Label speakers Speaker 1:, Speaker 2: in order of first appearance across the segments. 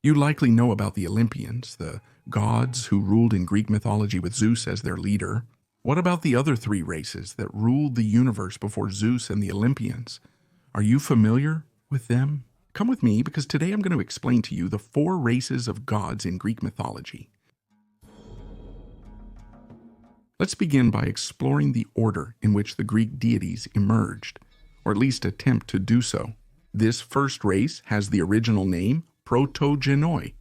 Speaker 1: You likely know about the Olympians, the gods who ruled in Greek mythology with Zeus as their leader. What about the other three races that ruled the universe before Zeus and the Olympians? Are you familiar with them? Come with me because today I'm going to explain to you the four races of gods in Greek mythology. Let's begin by exploring the order in which the Greek deities emerged, or at least attempt to do so. This first race has the original name protogenoi,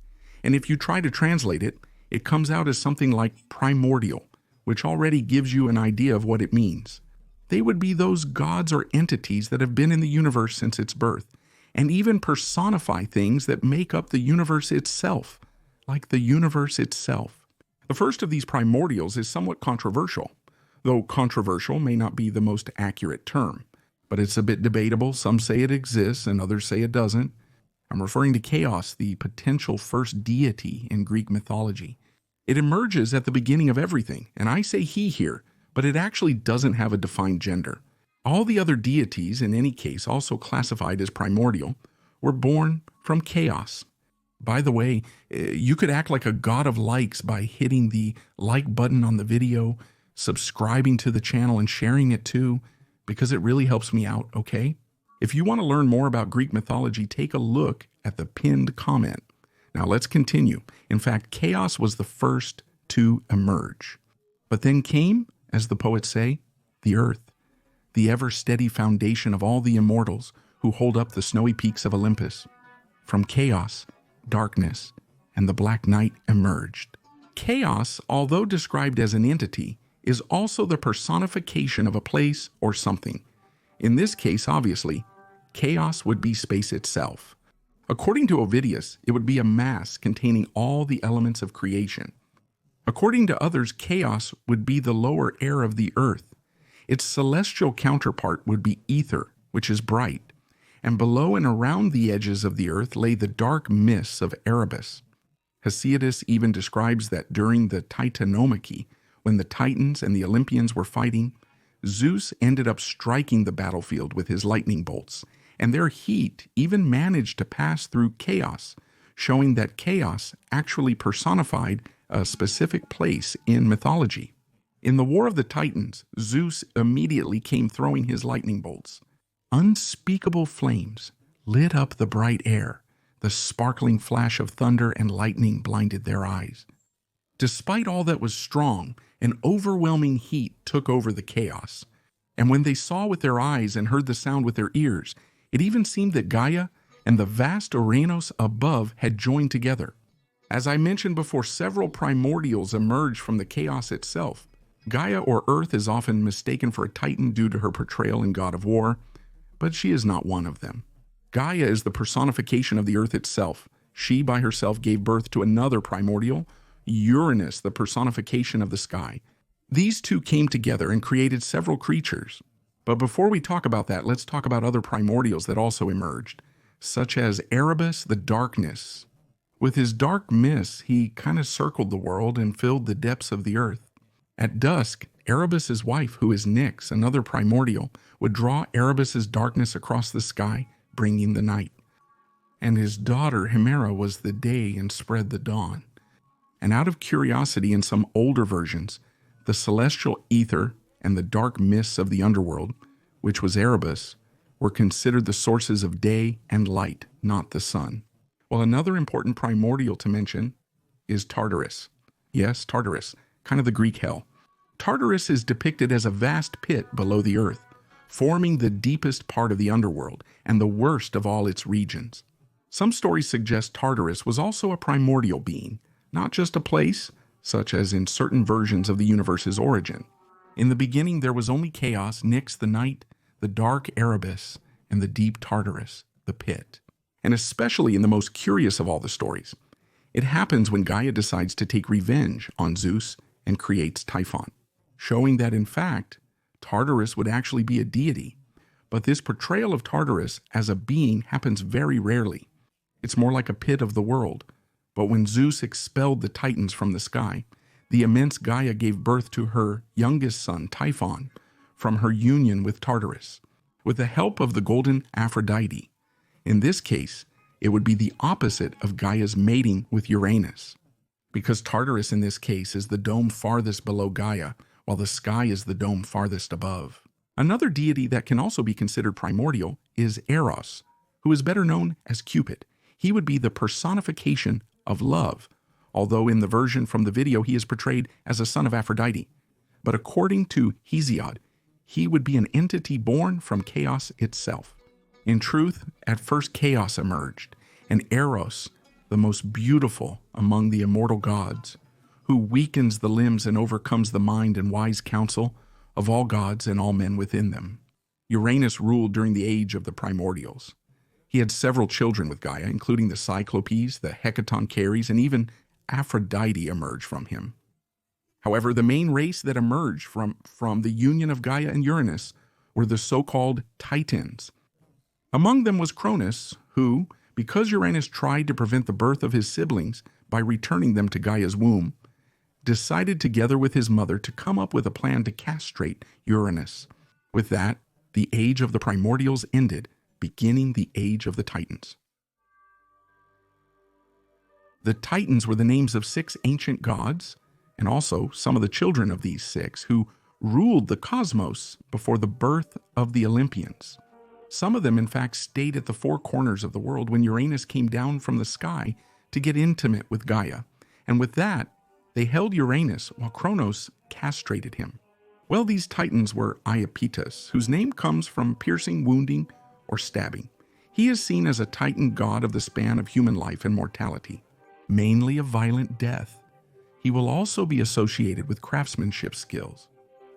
Speaker 1: and if you try to translate it, it comes out as something like primordial, which already gives you an idea of what it means. They would be those gods or entities that have been in the universe since its birth, and even personify things that make up the universe itself, like the universe itself. The first of these primordials is somewhat controversial, though controversial may not be the most accurate term, but it's a bit debatable. Some say it exists and others say it doesn't. I'm referring to Chaos, the potential first deity in Greek mythology. It emerges at the beginning of everything, and I say he here, but it actually doesn't have a defined gender. All the other deities, in any case also classified as primordial, were born from chaos. By the way, you could act like a god of likes by hitting the like button on the video, subscribing to the channel, and sharing it too, because it really helps me out, okay? If you want to learn more about Greek mythology, take a look at the pinned comment. Now let's continue. In fact, chaos was the first to emerge. But then came, as the poets say, the earth, the ever-steady foundation of all the immortals who hold up the snowy peaks of Olympus. From chaos, darkness, and the black night emerged. Chaos, although described as an entity, is also the personification of a place or something. In this case, obviously, chaos would be space itself. According to Ovidius, it would be a mass containing all the elements of creation. According to others, chaos would be the lower air of the earth. Its celestial counterpart would be ether, which is bright, and below and around the edges of the earth lay the dark mists of Erebus. Hesiodus even describes that during the Titanomachy, when the Titans and the Olympians were fighting, Zeus ended up striking the battlefield with his lightning bolts, and their heat even managed to pass through chaos, showing that chaos actually personified a specific place in mythology. In the War of the Titans, Zeus immediately came throwing his lightning bolts. Unspeakable flames lit up the bright air. The sparkling flash of thunder and lightning blinded their eyes. Despite all that was strong, an overwhelming heat took over the chaos. And when they saw with their eyes and heard the sound with their ears, it even seemed that Gaia and the vast Ouranos above had joined together. As I mentioned before, several primordials emerged from the chaos itself. Gaia, or Earth, is often mistaken for a Titan due to her portrayal in God of War, but she is not one of them. Gaia is the personification of the Earth itself. She by herself gave birth to another primordial, Uranus, the personification of the sky. These two came together and created several creatures. But before we talk about that, let's talk about other primordials that also emerged, such as Erebus, the darkness. With his dark mists, he kind of circled the world and filled the depths of the earth. At dusk, Erebus's wife, who is Nyx, another primordial, would draw Erebus's darkness across the sky, bringing the night. And his daughter Hemera was the day and spread the dawn. And out of curiosity, in some older versions, the celestial ether and the dark mists of the underworld, which was Erebus, were considered the sources of day and light, not the sun. Well, another important primordial to mention is Tartarus. Yes, Tartarus, kind of the Greek hell. Tartarus is depicted as a vast pit below the earth, forming the deepest part of the underworld and the worst of all its regions. Some stories suggest Tartarus was also a primordial being, not just a place, such as in certain versions of the universe's origin. In the beginning, there was only chaos, Nyx the night, the dark Erebus, and the deep Tartarus, the pit. And especially in the most curious of all the stories, it happens when Gaia decides to take revenge on Zeus and creates Typhon, showing that in fact, Tartarus would actually be a deity. But this portrayal of Tartarus as a being happens very rarely. It's more like a pit of the world. But when Zeus expelled the Titans from the sky, the immense Gaia gave birth to her youngest son, Typhon, from her union with Tartarus, with the help of the golden Aphrodite. In this case, It would be the opposite of Gaia's mating with Uranus, because Tartarus in this case is the dome farthest below Gaia, while the sky is the dome farthest above. Another deity that can also be considered primordial is Eros, who is better known as Cupid. He would be the personification of love, although in the version from the video he is portrayed as a son of Aphrodite. But according to Hesiod, he would be an entity born from chaos itself. In truth, at first chaos emerged, and Eros, the most beautiful among the immortal gods, who weakens the limbs and overcomes the mind and wise counsel of all gods and all men within them. Uranus ruled during the age of the Primordials. He had several children with Gaia, including the Cyclopes, the Hecatoncheires, and even Aphrodite emerged from him. However, the main race that emerged from the union of Gaia and Uranus were the so-called Titans. Among them was Cronus, who, because Uranus tried to prevent the birth of his siblings by returning them to Gaia's womb, decided together with his mother to come up with a plan to castrate Uranus. With that, the age of the Primordials ended, beginning the age of the Titans. The Titans were the names of 6 ancient gods, and also some of the children of these 6 who ruled the cosmos before the birth of the Olympians. Some of them, in fact, stayed at the 4 corners of the world when Uranus came down from the sky to get intimate with Gaia, and with that, they held Uranus while Kronos castrated him. Well, these Titans were Iapetus, whose name comes from piercing, wounding, or stabbing. He is seen as a Titan god of the span of human life and mortality, mainly of violent death. He will also be associated with craftsmanship skills.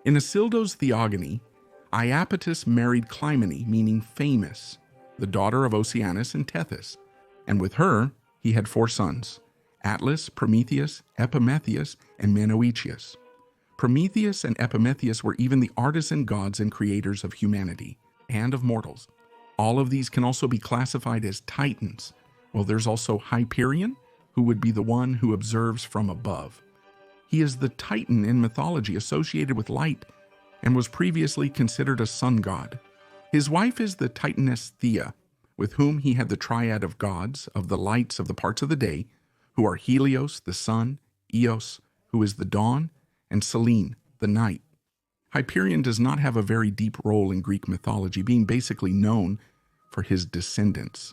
Speaker 1: In Isildo's Theogony, Iapetus married Clymene, meaning famous, the daughter of Oceanus and Tethys, and with her he had 4 sons, Atlas, Prometheus, Epimetheus, and Menoetius. Prometheus and Epimetheus were even the artisan gods and creators of humanity and of mortals. All of these can also be classified as Titans. Well, there's also Hyperion, who would be the one who observes from above. He is the Titan in mythology associated with light and was previously considered a sun god. His wife is the Titaness Thea, with whom he had the triad of gods of the lights of the parts of the day, who are Helios, the sun, Eos, who is the dawn, and Selene, the night. Hyperion does not have a very deep role in Greek mythology, being basically known for his descendants.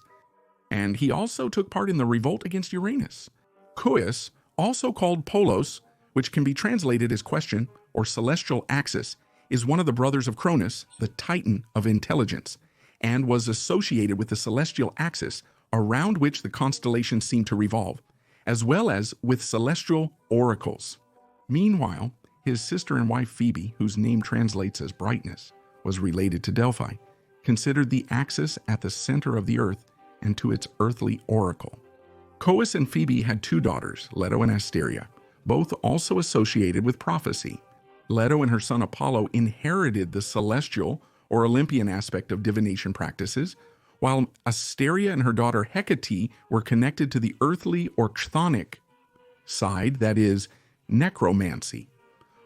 Speaker 1: And he also took part in the revolt against Uranus. Coeus, also called Polos, which can be translated as question or celestial axis, is one of the brothers of Cronus, the Titan of intelligence, and was associated with the celestial axis around which the constellations seem to revolve, as well as with celestial oracles. Meanwhile, his sister and wife Phoebe, whose name translates as brightness, was related to Delphi, considered the axis at the center of the earth and to its earthly oracle. Coeus and Phoebe had 2 daughters, Leto and Asteria, both also associated with prophecy. Leto and her son Apollo inherited the celestial or Olympian aspect of divination practices, while Asteria and her daughter Hecate were connected to the earthly or chthonic side, that is, necromancy.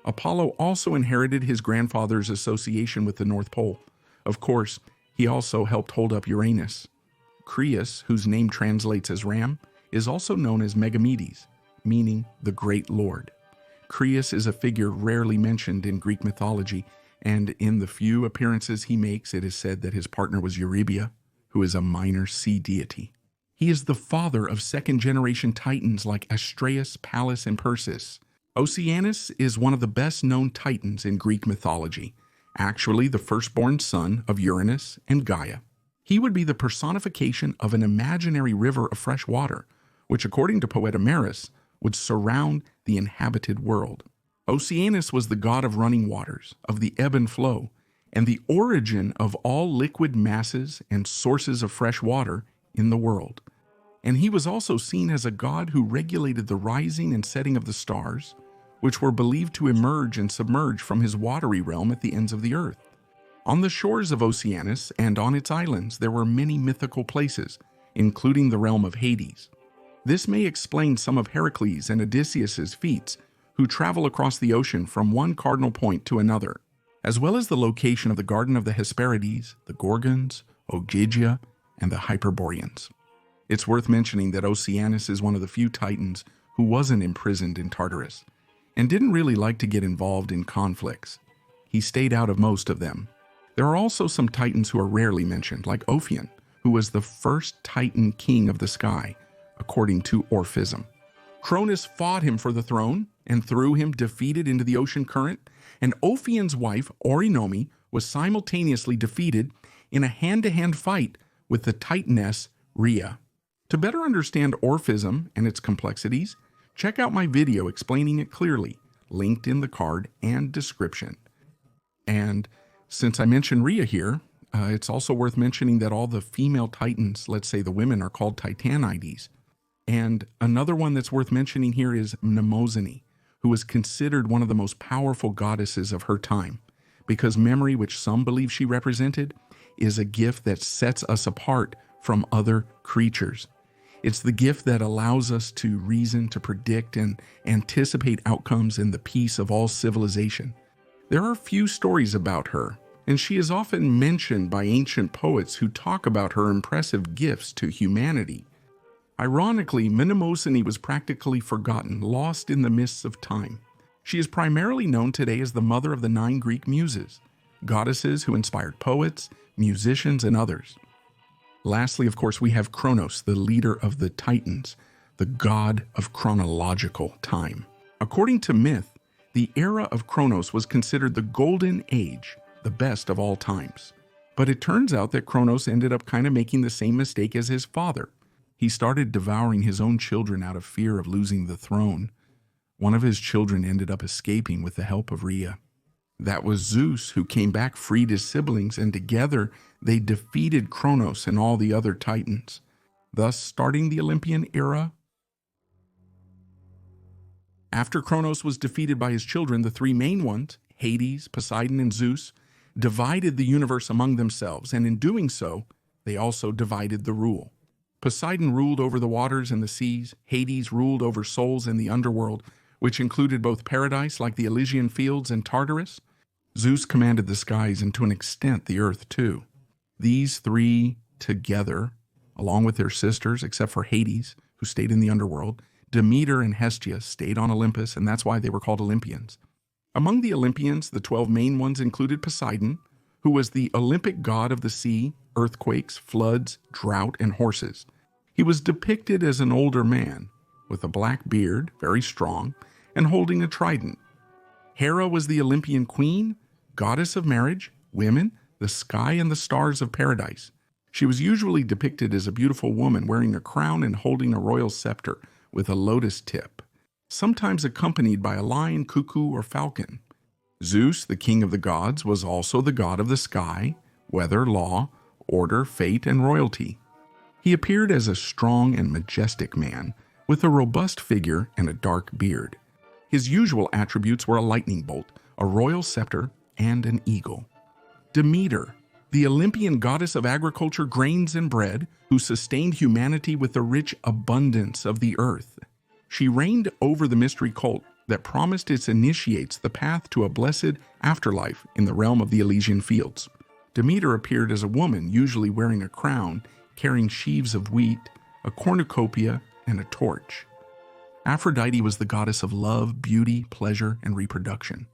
Speaker 1: Apollo also inherited his grandfather's association with the North Pole. Of course, he also helped hold up Uranus. Creus, whose name translates as ram, is also known as Megamedes, meaning the Great Lord. Creus is a figure rarely mentioned in Greek mythology, and in the few appearances he makes, it is said that his partner was Eurybia, who is a minor sea deity. He is the father of second-generation Titans like Astraeus, Pallas, and Perseus. Oceanus is one of the best-known Titans in Greek mythology, actually the firstborn son of Uranus and Gaia. He would be the personification of an imaginary river of fresh water, which, according to poet Homerus, would surround the inhabited world. Oceanus was the god of running waters, of the ebb and flow, and the origin of all liquid masses and sources of fresh water in the world. And he was also seen as a god who regulated the rising and setting of the stars, which were believed to emerge and submerge from his watery realm at the ends of the earth. On the shores of Oceanus and on its islands, there were many mythical places, including the realm of Hades. This may explain some of Heracles and Odysseus's feats, who travel across the ocean from one cardinal point to another, as well as the location of the Garden of the Hesperides, the Gorgons, Ogygia, and the Hyperboreans. It's worth mentioning that Oceanus is one of the few Titans who wasn't imprisoned in Tartarus and didn't really like to get involved in conflicts. He stayed out of most of them. There are also some Titans who are rarely mentioned, like Ophion, who was the first Titan king of the sky, according to Orphism. Cronus fought him for the throne and threw him defeated into the ocean current, and Ophion's wife, Orinomi, was simultaneously defeated in a hand-to-hand fight with the Titaness Rhea. To better understand Orphism and its complexities, check out my video explaining it clearly, linked in the card and description. And since I mentioned Rhea here, it's also worth mentioning that all the female Titans, let's say the women, are called Titanides. And another one that's worth mentioning here is Mnemosyne, who was considered one of the most powerful goddesses of her time, because memory, which some believe she represented, is a gift that sets us apart from other creatures. It's the gift that allows us to reason, to predict, and anticipate outcomes in the peace of all civilization. There are few stories about her, and she is often mentioned by ancient poets who talk about her impressive gifts to humanity. Ironically, Mnemosyne was practically forgotten, lost in the mists of time. She is primarily known today as the mother of the 9 Greek muses, goddesses who inspired poets, musicians, and others. Lastly, of course, we have Kronos, the leader of the Titans, the god of chronological time. According to myth, the era of Kronos was considered the golden age, the best of all times. But it turns out that Kronos ended up kind of making the same mistake as his father. He started devouring his own children out of fear of losing the throne. One of his children ended up escaping with the help of Rhea. That was Zeus, who came back, freed his siblings, and together they defeated Kronos and all the other Titans, thus starting the Olympian era. After Kronos was defeated by his children, the 3 main ones, Hades, Poseidon, and Zeus, divided the universe among themselves, and in doing so, they also divided the rule. Poseidon ruled over the waters and the seas. Hades ruled over souls in the underworld, which included both paradise, like the Elysian fields, and Tartarus. Zeus commanded the skies, and to an extent the earth too. These 3 together, along with their sisters, except for Hades, who stayed in the underworld, Demeter and Hestia stayed on Olympus, and that's why they were called Olympians. Among the Olympians, the 12 main ones included Poseidon, who was the Olympic god of the sea, earthquakes, floods, drought, and horses. He was depicted as an older man, with a black beard, very strong, and holding a trident. Hera was the Olympian queen, goddess of marriage, women, the sky, and the stars of paradise. She was usually depicted as a beautiful woman wearing a crown and holding a royal scepter with a lotus tip, sometimes accompanied by a lion, cuckoo, or falcon. Zeus, the king of the gods, was also the god of the sky, weather, law, order, fate, and royalty. He appeared as a strong and majestic man with a robust figure and a dark beard. His usual attributes were a lightning bolt, a royal scepter, and an eagle. Demeter, the Olympian goddess of agriculture, grains, and bread, who sustained humanity with the rich abundance of the earth. She reigned over the mystery cult that promised its initiates the path to a blessed afterlife in the realm of the Elysian fields. Demeter appeared as a woman, usually wearing a crown, carrying sheaves of wheat, a cornucopia, and a torch. Aphrodite was the goddess of love, beauty, pleasure, and reproduction.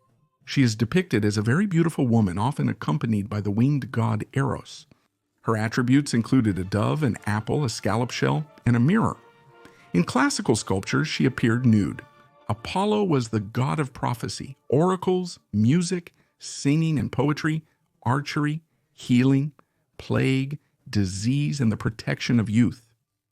Speaker 1: She is depicted as a very beautiful woman, often accompanied by the winged god Eros. Her attributes included a dove, an apple, a scallop shell, and a mirror. In classical sculptures, she appeared nude. Apollo was the god of prophecy, oracles, music, singing and poetry, archery, healing, plague, disease, and the protection of youth.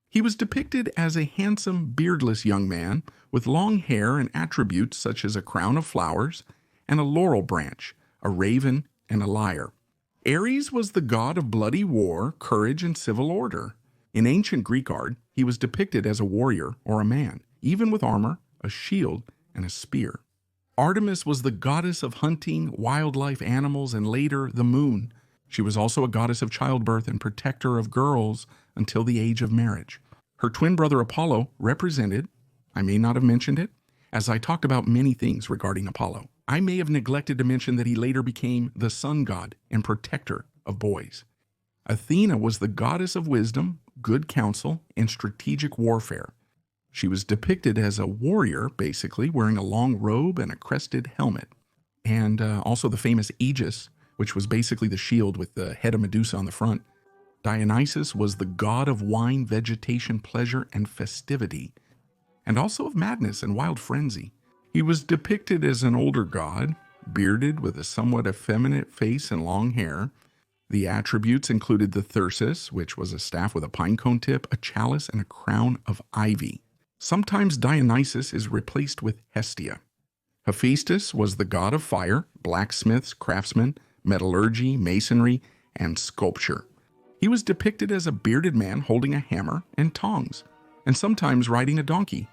Speaker 1: He was depicted as a handsome, beardless young man with long hair and attributes such as a crown of flowers and a laurel branch, a raven, and a lyre. Ares was the god of bloody war, courage, and civil order. In ancient Greek art, he was depicted as a warrior or a man, even with armor, a shield, and a spear. Artemis was the goddess of hunting, wildlife, animals, and later the moon. She was also a goddess of childbirth and protector of girls until the age of marriage. Her twin brother Apollo represented, I may not have mentioned it, as I talked about many things regarding Apollo. I may have neglected to mention that he later became the sun god and protector of boys. Athena was the goddess of wisdom, good counsel, and strategic warfare. She was depicted as a warrior, basically, wearing a long robe and a crested helmet. And also the famous Aegis, which was basically the shield with the head of Medusa on the front. Dionysus was the god of wine, vegetation, pleasure, and festivity, and also of madness and wild frenzy. He was depicted as an older god, bearded with a somewhat effeminate face and long hair. The attributes included the thyrsus, which was a staff with a pine cone tip, a chalice, and a crown of ivy. Sometimes Dionysus is replaced with Hestia. Hephaestus was the god of fire, blacksmiths, craftsmen, metallurgy, masonry, and sculpture. He was depicted as a bearded man holding a hammer and tongs, and sometimes riding a donkey,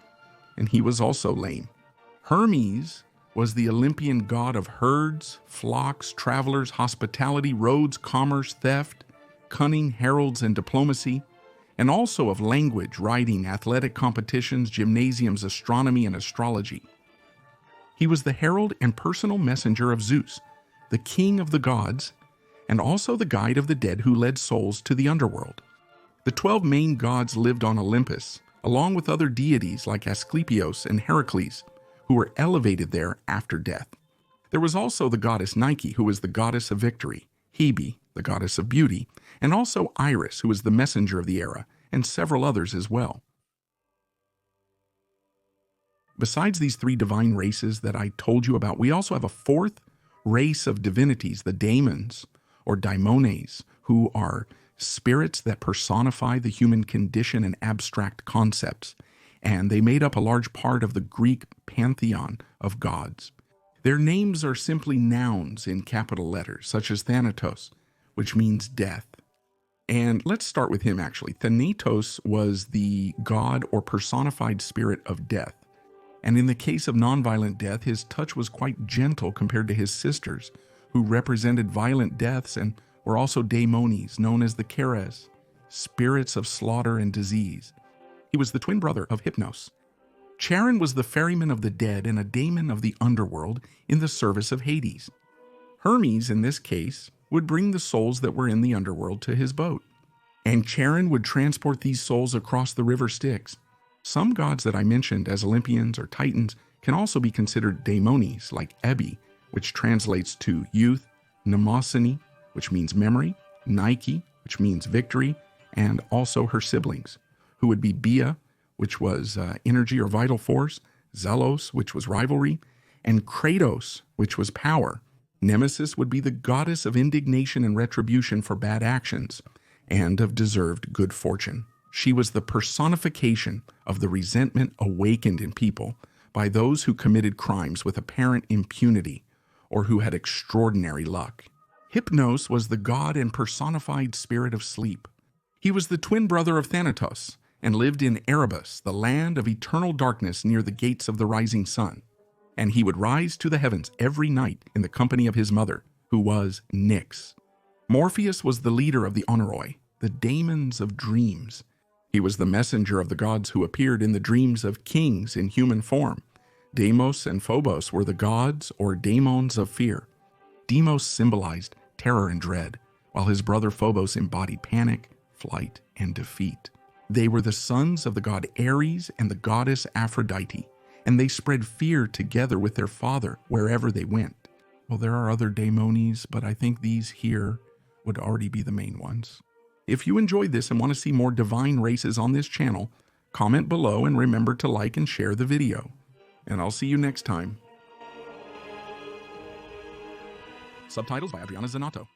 Speaker 1: and he was also lame. Hermes was the Olympian god of herds, flocks, travelers, hospitality, roads, commerce, theft, cunning, heralds, and diplomacy, and also of language, writing, athletic competitions, gymnasiums, astronomy, and astrology. He was the herald and personal messenger of Zeus, the king of the gods, and also the guide of the dead who led souls to the underworld. The 12 main gods lived on Olympus, along with other deities like Asclepios and Heracles, who were elevated there after death. There was also the goddess Nike, who was the goddess of victory, Hebe, the goddess of beauty, and also Iris, who was the messenger of the era, and several others as well. Besides these 3 divine races that I told you about, we also have a 4th race of divinities, the Daemons, or Daimones, who are spirits that personify the human condition and abstract concepts, and they made up a large part of the Greek pantheon of gods. Their names are simply nouns in capital letters, such as Thanatos, which means death. And let's start with him, actually. Thanatos was the god or personified spirit of death. And in the case of nonviolent death, his touch was quite gentle compared to his sisters, who represented violent deaths and were also daimones, known as the Keres, spirits of slaughter and disease. He was the twin brother of Hypnos. Charon was the ferryman of the dead and a daemon of the underworld in the service of Hades. Hermes, in this case, would bring the souls that were in the underworld to his boat, and Charon would transport these souls across the river Styx. Some gods that I mentioned as Olympians or Titans can also be considered daimones, like Ebi, which translates to youth, Mnemosyne, which means memory, Nike, which means victory, and also her siblings, who would be Bia, which was energy or vital force, Zelos, which was rivalry, and Kratos, which was power. Nemesis would be the goddess of indignation and retribution for bad actions, and of deserved good fortune. She was the personification of the resentment awakened in people by those who committed crimes with apparent impunity or who had extraordinary luck. Hypnos was the god and personified spirit of sleep. He was the twin brother of Thanatos and lived in Erebus, the land of eternal darkness near the gates of the rising sun. And he would rise to the heavens every night in the company of his mother, who was Nyx. Morpheus was the leader of the Oneiroi, the daemons of dreams. He was the messenger of the gods who appeared in the dreams of kings in human form. Deimos and Phobos were the gods or daemons of fear. Deimos symbolized terror and dread, while his brother Phobos embodied panic, flight, and defeat. They were the sons of the god Ares and the goddess Aphrodite, and they spread fear together with their father wherever they went. Well, there are other daimones, but I think these here would already be the main ones. If you enjoyed this and want to see more divine races on this channel, comment below and remember to like and share the video. And I'll see you next time. Subtitles by Adriana Zanato.